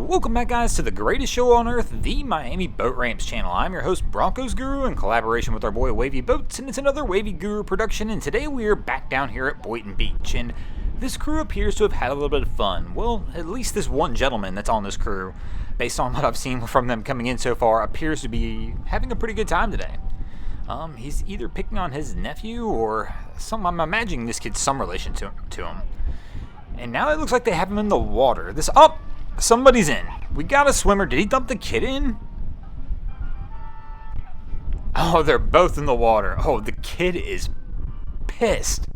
Welcome back, guys, to the greatest show on earth, the Miami Boat Ramps channel. I'm your host, Broncos Guru, in collaboration with our boy Wavy Boats, and it's another Wavy Guru production, and today we are back down here at Boynton Beach, and this crew appears to have had a little bit of fun. Well, at least this one gentleman that's on this crew, based on what I've seen from them coming in so far, appears to be having a pretty good time today. He's either picking on his nephew or I'm imagining this kid's some relation to him. And now it looks like they have him in the water. Somebody's in. We got a swimmer. Did he dump the kid in? Oh, they're both in the water. Oh, the kid is pissed.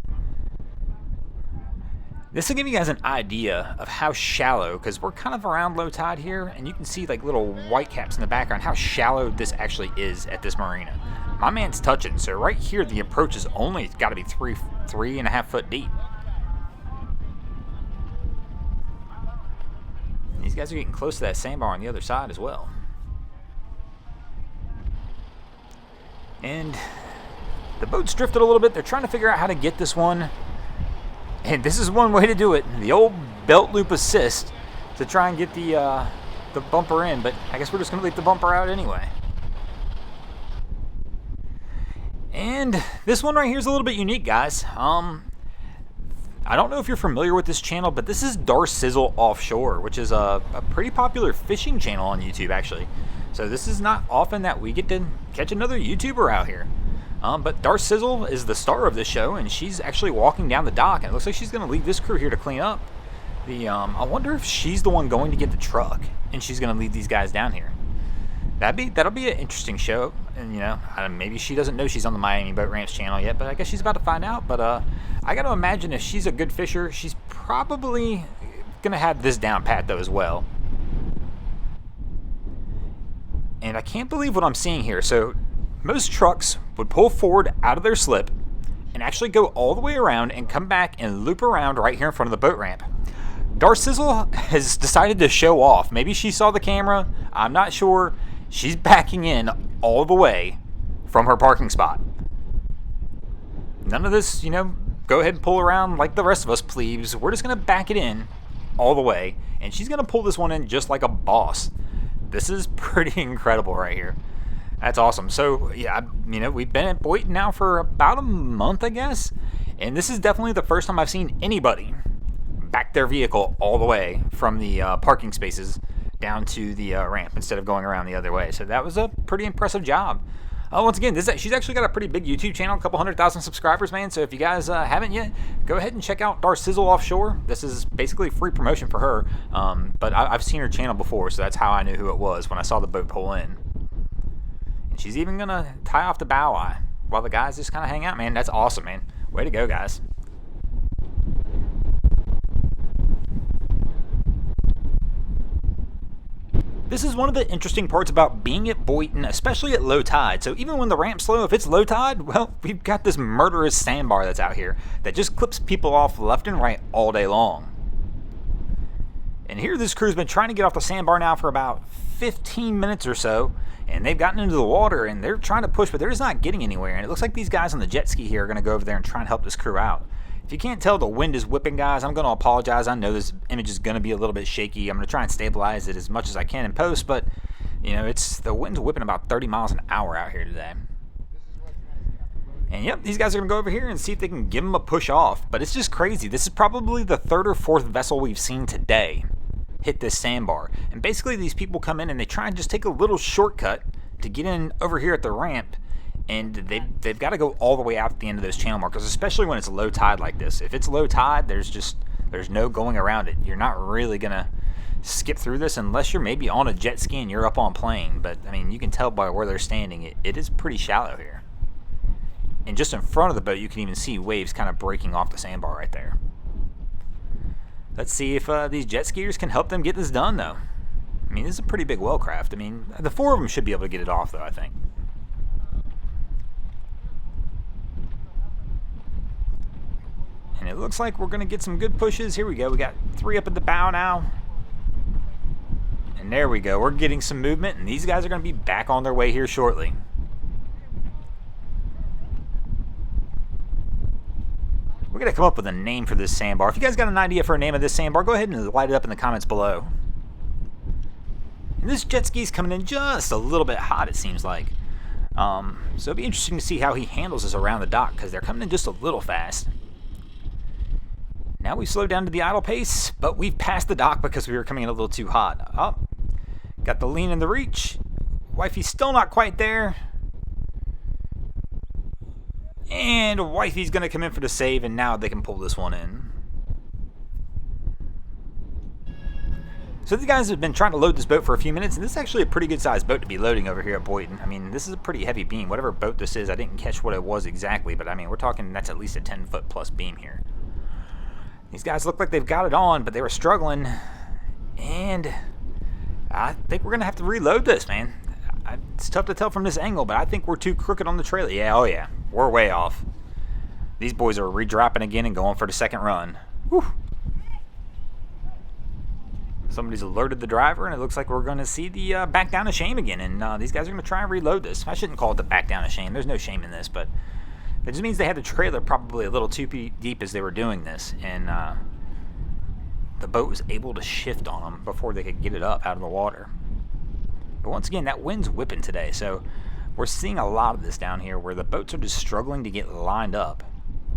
This will give you guys an idea of how shallow, because we're kind of around low tide here, and you can see like little white caps in the background, how shallow this actually is at this marina. My man's touching, so right here the approach is only got to be 3.5 foot deep. These guys are getting close to that sandbar on the other side as well. And the boat's drifted a little bit. They're trying to figure out how to get this one. And this is one way to do it. The old belt loop assist to try and get the bumper in. But I guess we're just going to leave the bumper out anyway. And this one right here is a little bit unique, guys. I don't know if you're familiar with this channel, but this is Darcizzle Offshore, which is a pretty popular fishing channel on YouTube, actually. So this is not often that we get to catch another YouTuber out here. But Darcizzle is the star of this show, and she's actually walking down the dock, and it looks like she's going to leave this crew here to clean up. I wonder if she's the one going to get the truck, and she's going to lead these guys down here. That'll be an interesting show, and maybe she doesn't know she's on the Miami Boat Ramps channel yet, but I guess she's about to find out. But I got to imagine if she's a good fisher, she's probably gonna have this down pat though as well. And I can't believe what I'm seeing here. So most trucks would pull forward out of their slip and actually go all the way around and come back and loop around right here in front of the boat ramp. Darcizzle has decided to show off. Maybe she saw the camera, I'm not sure. She's backing in all the way from her parking spot. None of this, go ahead and pull around like the rest of us plebes. We're just going to back it in all the way, and she's going to pull this one in just like a boss. This is pretty incredible right here. That's awesome. So, yeah, we've been at Boynton now for about a month, I guess, and this is definitely the first time I've seen anybody back their vehicle all the way from the parking spaces down to the ramp instead of going around the other way. So that was a pretty impressive job. Once again, she's actually got a pretty big YouTube channel, a couple 100,000 subscribers, man. So if you guys haven't yet, go ahead and check out Darcizzle Offshore. This is basically free promotion for her. But I've seen her channel before, so that's how I knew who it was when I saw the boat pull in. And she's even gonna tie off the bow eye while the guys just kind of hang out, man. That's awesome, man. Way to go, guys. This is one of the interesting parts about being at Boynton, especially at low tide. So even when the ramp's slow, if it's low tide, well, we've got this murderous sandbar that's out here that just clips people off left and right all day long. And here this crew's been trying to get off the sandbar now for about 15 minutes or so, and they've gotten into the water and they're trying to push, but they're just not getting anywhere. And it looks like these guys on the jet ski here are going to go over there and try and help this crew out. If you can't tell, the wind is whipping, guys. I'm going to apologize. I know this image is going to be a little bit shaky. I'm going to try and stabilize it as much as I can in post, but the wind's whipping about 30 miles an hour out here today. And yep, these guys are going to go over here and see if they can give them a push off. But it's just crazy. This is probably the third or fourth vessel we've seen today hit this sandbar. And basically these people come in and they try and just take a little shortcut to get in over here at the ramp. And they've got to go all the way out at the end of those channel markers, especially when it's low tide like this. If it's low tide, there's no going around it. You're not really going to skip through this unless you're maybe on a jet ski and you're up on plane. But, you can tell by where they're standing, it is pretty shallow here. And just in front of the boat, you can even see waves kind of breaking off the sandbar right there. Let's see if these jet skiers can help them get this done, though. This is a pretty big well craft. The four of them should be able to get it off, though, I think. And it looks like we're going to get some good pushes. Here we go. We got 3 up at the bow now. And there we go. We're getting some movement, and these guys are going to be back on their way here shortly. We're going to come up with a name for this sandbar. If you guys got an idea for a name of this sandbar, go ahead and light it up in the comments below. And this jet ski's coming in just a little bit hot, it seems like. So it'll be interesting to see how he handles this around the dock, because they're coming in just a little fast. Now we slow down to the idle pace, but we've passed the dock because we were coming in a little too hot. Oh, got the lean and the reach. Wifey's still not quite there. And Wifey's going to come in for the save, and now they can pull this one in. So these guys have been trying to load this boat for a few minutes, and this is actually a pretty good sized boat to be loading over here at Boynton. I mean, this is a pretty heavy beam. Whatever boat this is, I didn't catch what it was exactly, but I mean, we're talking that's at least a 10-foot plus beam here. These guys look like they've got it on, but they were struggling, and I think we're going to have to reload this, man. It's tough to tell from this angle, but I think we're too crooked on the trailer. Yeah, oh yeah, we're way off. These boys are redropping again and going for the second run. Whew. Somebody's alerted the driver, and it looks like we're going to see the back down to shame again, and these guys are going to try and reload this. I shouldn't call it the back down to shame. There's no shame in this, but it just means they had the trailer probably a little too deep as they were doing this, and the boat was able to shift on them before they could get it up out of the water. But once again, that wind's whipping today, so we're seeing a lot of this down here where the boats are just struggling to get lined up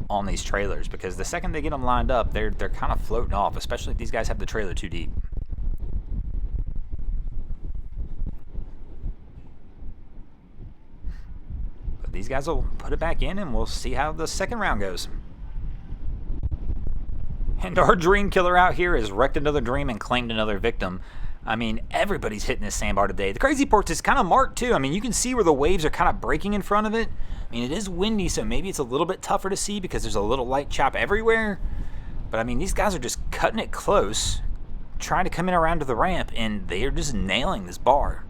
on these trailers, because the second they get them lined up, they're kind of floating off, especially if these guys have the trailer too deep. But these guys will put it back in, and we'll see how the second round goes. And our dream killer out here has wrecked another dream and claimed another victim. I mean, everybody's hitting this sandbar today. The crazy part is kind of marked too. I mean, you can see where the waves are kind of breaking in front of it. I mean, it is windy, so maybe it's a little bit tougher to see because there's a little light chop everywhere. But I mean, these guys are just cutting it close, trying to come in around to the ramp, and they are just nailing this bar.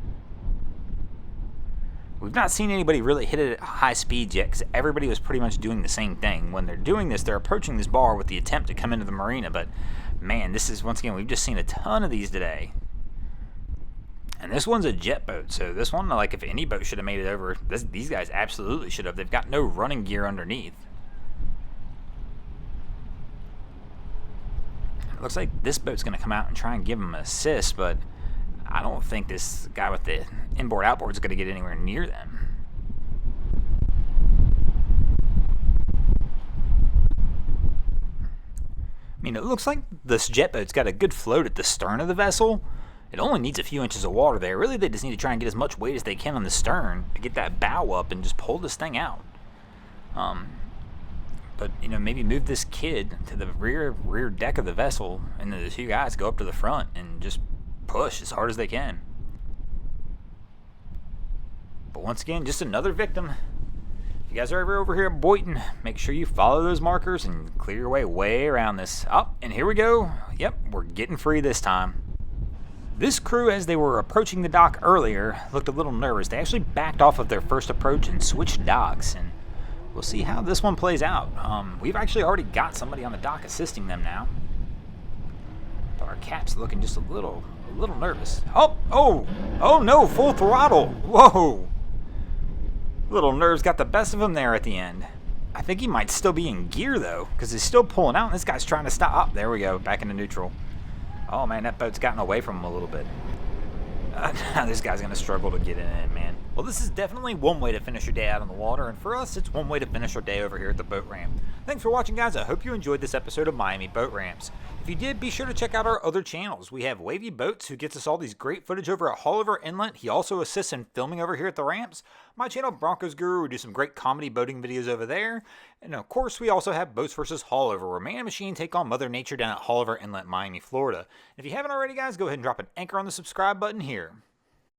We've not seen anybody really hit it at high speeds yet, because everybody was pretty much doing the same thing. When they're doing this, they're approaching this bar with the attempt to come into the marina. But man, this is, once again, we've just seen a ton of these today. And this one's a jet boat, so this one, like, if any boat should have made it over, these guys absolutely should have. They've got no running gear underneath. It looks like this boat's going to come out and try and give them an assist, but I don't think this guy with the inboard-outboard is going to get anywhere near them. I mean, it looks like this jet boat's got a good float at the stern of the vessel. It only needs a few inches of water there. Really, they just need to try and get as much weight as they can on the stern to get that bow up and just pull this thing out. But, you know, maybe move this kid to the rear deck of the vessel, and the two guys go up to the front and just push as hard as they can. But once again, just another victim. If you guys are ever over here at Boynton, make sure you follow those markers and clear your way around this. Oh, and here we go. Yep, we're getting free this time. This crew, as they were approaching the dock earlier, looked a little nervous. They actually backed off of their first approach and switched docks, and we'll see how this one plays out. We've actually already got somebody on the dock assisting them now. But our cap's looking just a little nervous. Oh no, full throttle. Whoa. Little nerves got the best of him there at the end. I think he might still be in gear, though, because he's still pulling out, and this guy's trying to stop. Oh, there we go, back into neutral. Oh, man, that boat's gotten away from him a little bit. This guy's going to struggle to get in it, man. Well, this is definitely one way to finish your day out on the water, and for us, it's one way to finish our day over here at the boat ramp. Thanks for watching, guys. I hope you enjoyed this episode of Miami Boat Ramps. If you did, be sure to check out our other channels. We have Wavy Boats, who gets us all these great footage over at Haulover Inlet. He also assists in filming over here at the ramps. My channel, Broncos Guru, we do some great comedy boating videos over there. And of course, we also have Boats vs. Haulover, where man and machine take on Mother Nature down at Haulover Inlet, Miami, Florida. And if you haven't already, guys, go ahead and drop an anchor on the subscribe button here.